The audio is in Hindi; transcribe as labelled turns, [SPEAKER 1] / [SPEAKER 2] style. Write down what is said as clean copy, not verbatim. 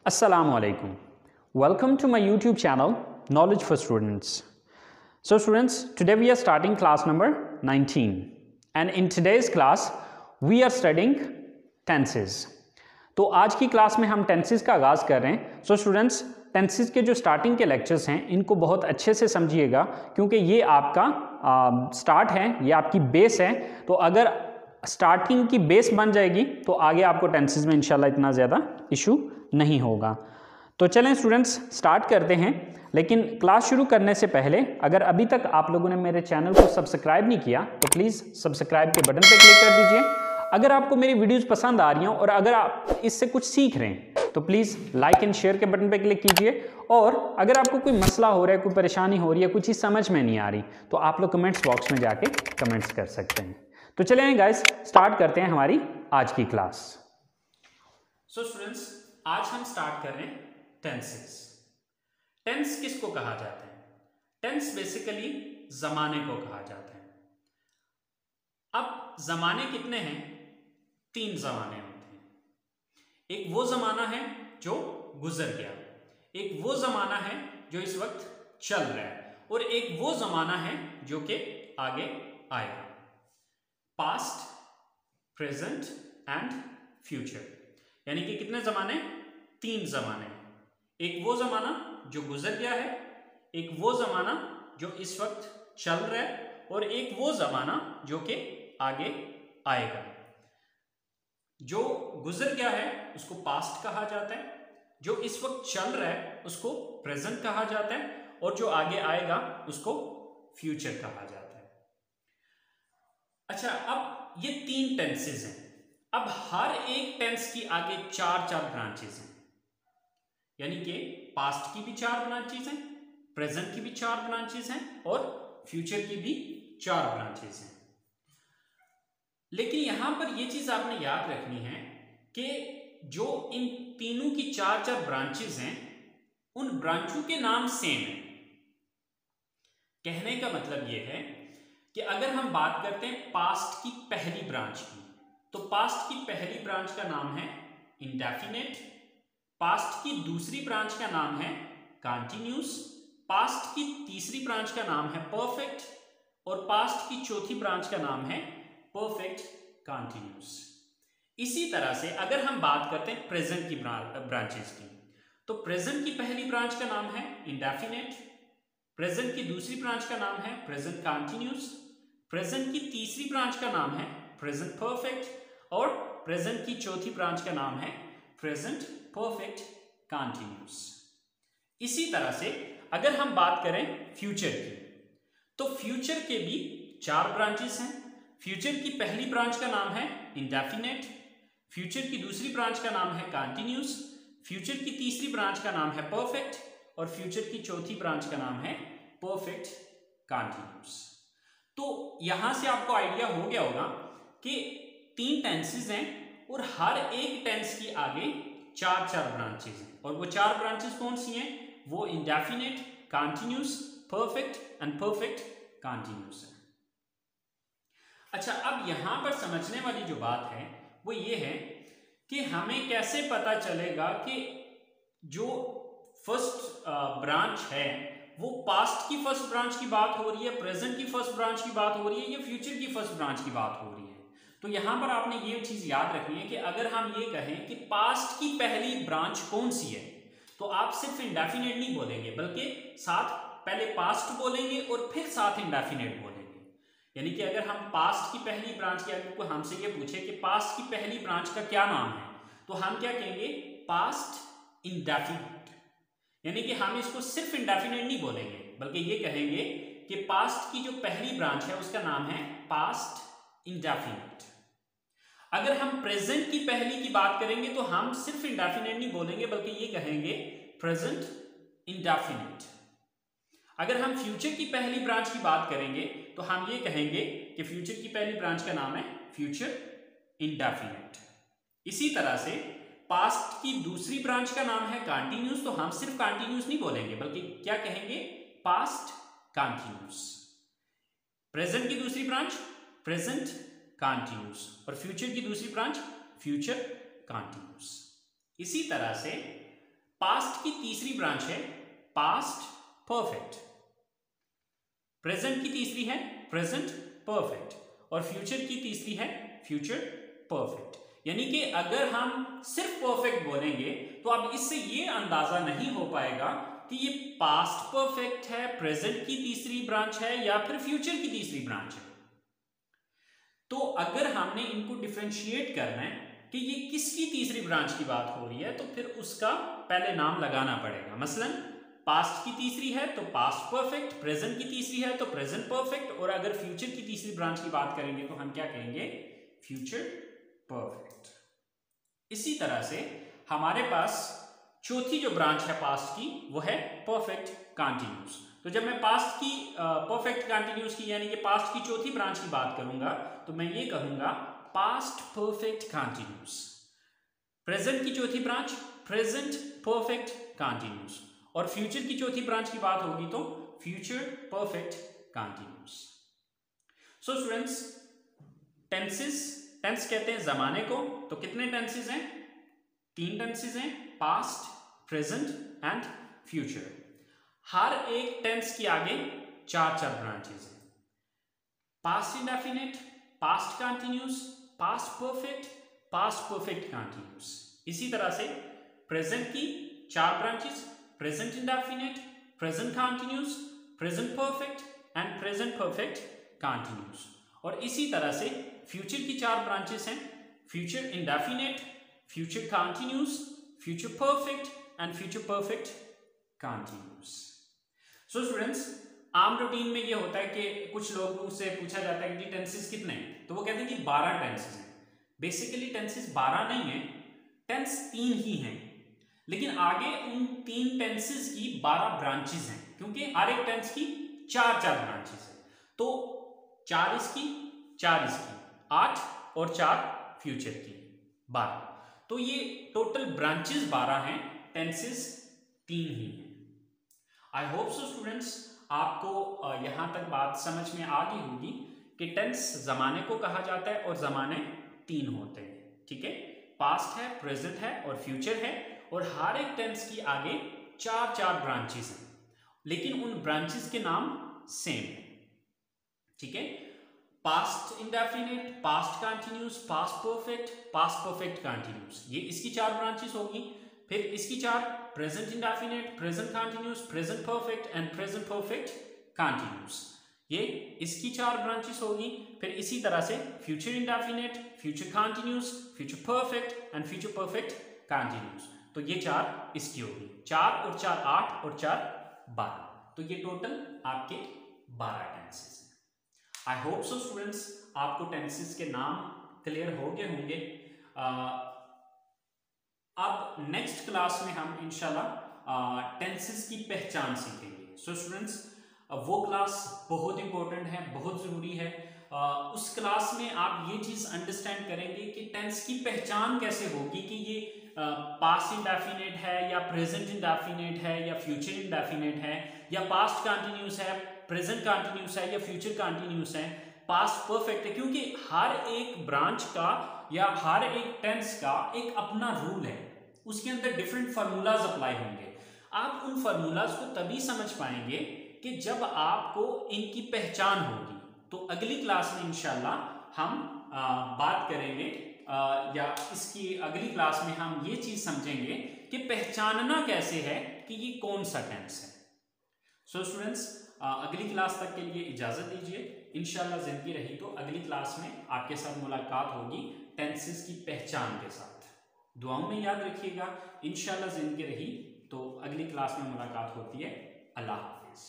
[SPEAKER 1] Assalamualaikum. Welcome to my YouTube channel, Knowledge for Students. So students, today we are starting class number 19 and in today's class we are studying tenses. तो आज की क्लास में हम टेंसेस का आगाज़ कर रहे हैं. सो स्टूडेंट्स, टेंसेस के जो स्टार्टिंग के लेक्चर्स हैं इनको बहुत अच्छे से समझिएगा क्योंकि ये आपका स्टार्ट है, ये आपकी बेस है. तो अगर स्टार्टिंग की बेस बन जाएगी तो आगे आपको टेंसेस में इंशाल्लाह इतना ज़्यादा इशू नहीं होगा. तो चलें स्टूडेंट्स, स्टार्ट करते हैं. लेकिन क्लास शुरू करने से पहले अगर अभी तक आप लोगों ने मेरे चैनल को सब्सक्राइब नहीं किया तो प्लीज़ सब्सक्राइब के बटन पर क्लिक कर दीजिए. अगर आपको मेरी वीडियोस पसंद आ रही हैं और अगर आप इससे कुछ सीख रहे हैं तो प्लीज़ लाइक एंड शेयर के बटन पर क्लिक कीजिए. और अगर आपको कोई मसला हो रहा है, कोई परेशानी हो रही है, कुछ चीज़ समझ में नहीं आ रही तो आप लोग कमेंट्स बॉक्स में जाके कमेंट्स कर सकते हैं. तो चलें गाइस, स्टार्ट करते हैं हमारी आज की क्लास. सो स्टूडेंट्स, आज हम स्टार्ट कर रहे हैं टेंसेस. टेंस किसको कहा जाता है? टेंस बेसिकली जमाने को कहा जाता है. अब जमाने कितने हैं? 3 जमाने होते हैं. एक वो जमाना है जो गुजर गया, एक वो जमाना है जो इस वक्त चल रहा है और एक वो जमाना है जो कि आगे आएगा. Past, present and future. यानी कि कितने जमाने? 3 जमाने. एक वो जमाना जो गुजर गया है, एक वो जमाना जो इस वक्त चल रहा है और एक वो जमाना जो कि आगे आएगा. जो गुजर गया है उसको पास्ट कहा जाता है, जो इस वक्त चल रहा है उसको प्रेजेंट कहा जाता है और जो आगे आएगा उसको फ्यूचर कहा जाता है. अच्छा, अब ये 3 टेंसेस हैं. अब हर एक टेंस की आगे 4 ब्रांचेस हैं. यानी कि पास्ट की भी 4 ब्रांचेस हैं, प्रेजेंट की भी 4 ब्रांचेस हैं और फ्यूचर की भी 4 ब्रांचेस हैं. लेकिन यहां पर यह चीज आपने याद रखनी है कि जो इन तीनों की 4 ब्रांचेस हैं उन ब्रांचों के नाम सेम है. कहने का मतलब यह है कि अगर हम बात करते हैं पास्ट की पहली ब्रांच की, तो पास्ट की पहली ब्रांच का नाम है इंडेफिनिट. पास्ट की दूसरी ब्रांच का नाम है कंटिन्यूस. पास्ट की तीसरी ब्रांच का नाम है परफेक्ट और पास्ट की चौथी ब्रांच का नाम है परफेक्ट कंटिन्यूस. इसी तरह से अगर हम बात करते हैं प्रेजेंट की ब्रांचेस की, तो प्रेजेंट की पहली ब्रांच का नाम है इंडेफिनिट, प्रेजेंट की दूसरी ब्रांच का नाम है प्रेजेंट कंटिन्यूस, प्रेजेंट की तीसरी ब्रांच का नाम है प्रेजेंट परफेक्ट और प्रेजेंट की चौथी ब्रांच का नाम है प्रेजेंट परफेक्ट कंटिन्यूस. इसी तरह से अगर हम बात करें फ्यूचर की, तो फ्यूचर के भी 4 ब्रांचेस हैं. फ्यूचर की पहली ब्रांच का नाम है इंडेफिनिट, फ्यूचर की दूसरी ब्रांच का नाम है कंटिन्यूस, फ्यूचर की तीसरी ब्रांच का नाम है परफेक्ट और फ्यूचर की चौथी ब्रांच का नाम है परफेक्ट कंटिन्यूस. तो यहां से आपको आइडिया हो गया होगा कि 3 टेंसेस हैं और हर एक टेंस की आगे 4 ब्रांचेस हैं. और वो 4 ब्रांचेस कौन सी हैं? वो indefinite, continuous, perfect and perfect continuous है. अच्छा, अब यहां पर समझने वाली जो बात है वो ये है कि हमें कैसे पता चलेगा कि जो फर्स्ट ब्रांच है वो पास्ट की फर्स्ट ब्रांच की बात हो रही है, प्रेजेंट की फर्स्ट ब्रांच की बात हो रही है या फ्यूचर की फर्स्ट ब्रांच की बात हो रही है. तो यहां पर आपने ये चीज याद रखनी है कि अगर हम ये कहें कि पास्ट की पहली ब्रांच कौन सी है तो आप सिर्फ इंडेफिनिट नहीं बोलेंगे बल्कि साथ पहले पास्ट बोलेंगे और फिर साथ इंडेफिनिट बोलेंगे. यानी कि अगर हम पास्ट की पहली ब्रांच के अगर कोई हमसे ये पूछे कि पास्ट की पहली ब्रांच का क्या नाम है तो हम क्या कहेंगे? Past indefinite. यानी कि हम इसको सिर्फ इंडेफिनिट नहीं बोलेंगे बल्कि ये कहेंगे कि पास्ट की जो पहली ब्रांच है उसका नाम है पास्ट इंडेफिनिट. अगर हम प्रेजेंट की पहली की बात करेंगे तो हम सिर्फ इंडेफिनिट नहीं बोलेंगे बल्कि ये कहेंगे प्रेजेंट इंडेफिनिट. अगर हम फ्यूचर की पहली ब्रांच की बात करेंगे तो हम ये कहेंगे कि फ्यूचर की पहली ब्रांच का नाम है फ्यूचर इंडेफिनिट. इसी तरह से पास्ट की दूसरी ब्रांच का नाम है कंटिन्यूस, तो हम सिर्फ कंटिन्यूस नहीं बोलेंगे बल्कि क्या कहेंगे? Past continuous. प्रेजेंट की दूसरी ब्रांच प्रेजेंट कंटिन्यूस और फ्यूचर की दूसरी ब्रांच फ्यूचर कंटिन्यूस. इसी तरह से पास्ट की तीसरी ब्रांच है पास्ट परफेक्ट, प्रेजेंट की तीसरी है प्रेजेंट परफेक्ट और फ्यूचर की तीसरी है फ्यूचर परफेक्ट। यानी कि अगर हम सिर्फ परफेक्ट बोलेंगे तो अब इससे ये अंदाजा नहीं हो पाएगा कि ये पास्ट परफेक्ट है, प्रेजेंट की तीसरी ब्रांच है या फिर फ्यूचर की तीसरी ब्रांच है। तो अगर हमने इनको डिफरेंशिएट करना है कि ये किसकी तीसरी ब्रांच की बात हो रही है तो फिर उसका पहले नाम लगाना पड़ेगा। मसलन पास्ट की तीसरी है तो पास्ट परफेक्ट, प्रेजेंट की तीसरी है तो प्रेजेंट परफेक्ट, और अगर फ्यूचर की तीसरी ब्रांच की बात करेंगे तो हम क्या कहेंगे, फ्यूचर परफेक्ट। इसी तरह से हमारे पास चौथी जो ब्रांच है पास्ट की वो है परफेक्ट कंटीन्यूअस। तो जब मैं पास्ट की परफेक्ट कंटीन्यूअस की यानी कि पास्ट की चौथी ब्रांच की बात करूंगा तो मैं ये कहूंगा पास्ट परफेक्ट कंटीन्यूअस। प्रेजेंट की चौथी ब्रांच प्रेजेंट परफेक्ट कंटीन्यूअस और फ्यूचर की चौथी ब्रांच की बात होगी तो future perfect continuous. So students, tenses, tense कहते हैं जमाने को, तो कितने टेंसेस हैं, 3 टेंसेस हैं, पास्ट, प्रेजेंट एंड फ्यूचर। हर एक टेंस के आगे 4 ब्रांचेस हैं, past indefinite, past continuous, past perfect continuous. इसी तरह से प्रेजेंट की 4 branches, present indefinite, present continuous, present perfect and present perfect continuous. और इसी तरह से फ्यूचर की 4 ब्रांचेस हैं, future indefinite, future continuous, future perfect and future perfect continuous. So students, आम रूटीन में ये होता है कि कुछ लोगों से पूछा जाता है कि टेंसेस कितने हैं, तो वो कहते हैं कि 12 टेंसेस हैं। बेसिकली टेंसेस 12 नहीं है, टेंस 3 ही हैं, लेकिन आगे उन 3 टेंसेस की 12 ब्रांचेस हैं, क्योंकि हर एक टेंस की 4 ब्रांचेस हैं। तो 4 इसकी, 4 इसकी, 8 और 4 फ्यूचर की, 12। तो ये टोटल ब्रांचेस 12 हैं, टेंसेस 3 ही हैं। आई होप सो स्टूडेंट्स, आपको यहां तक बात समझ में आ गई होगी कि टेंस जमाने को कहा जाता है और जमाने 3 होते हैं। ठीक है, पास्ट है, प्रेजेंट है और फ्यूचर है, और हर एक टेंस की आगे 4 ब्रांचेस हैं, लेकिन उन ब्रांचेस के नाम सेम है। ठीक है, past indefinite, past continuous, past perfect continuous, ये इसकी 4 ब्रांचेस होगी। फिर इसकी 4, present indefinite, present continuous, present perfect and present perfect continuous, ये इसकी 4 ब्रांचेस होगी। फिर इसी तरह से future indefinite, future continuous, future perfect and future perfect continuous, तो ये 4 इसकी होगी। 4 और 4 8 और 4 12, तो ये टोटल आपके 12 टेंसेस हैं। आई होप सो स्टूडेंट्स, आपको टेंसेस के नाम क्लियर हो गए होंगे। अब नेक्स्ट क्लास में हम इंशाल्लाह टेंसेस की पहचान सीखेंगे। सो स्टूडेंट्स, वो क्लास बहुत इंपॉर्टेंट है, बहुत ज़रूरी है। उस क्लास में आप ये चीज़ अंडरस्टैंड करेंगे कि टेंस की पहचान कैसे होगी कि ये पास्ट इंडेफिनिट है या प्रेजेंट इंडेफिनिट है या फ्यूचर इंडेफिनिट है या पास्ट कंटीन्यूअस है, प्रेजेंट कंटीन्यूअस है या फ्यूचर कंटीन्यूअस है, पास्ट परफेक्ट है, क्योंकि हर एक ब्रांच का या हर एक टेंस का एक अपना रूल है, उसके अंदर डिफरेंट फार्मूलाज अप्लाई होंगे। आप उन फार्मूलाज को तभी समझ पाएंगे कि जब आपको इनकी पहचान होगी। तो अगली क्लास में इंशाल्लाह हम बात करेंगे या इसकी अगली क्लास में हम ये चीज समझेंगे कि पहचानना कैसे है कि ये कौन सा टेंस है। सो स्टूडेंट्स, अगली क्लास तक के लिए इजाजत दीजिए। इंशाल्लाह जिंदगी रही तो अगली क्लास में आपके साथ मुलाकात होगी टेंसेस की पहचान के साथ। दुआओं में याद रखिएगा। इंशाल्लाह जिंदगी रही तो अगली क्लास में मुलाकात होती है। अल्लाह हाफिज।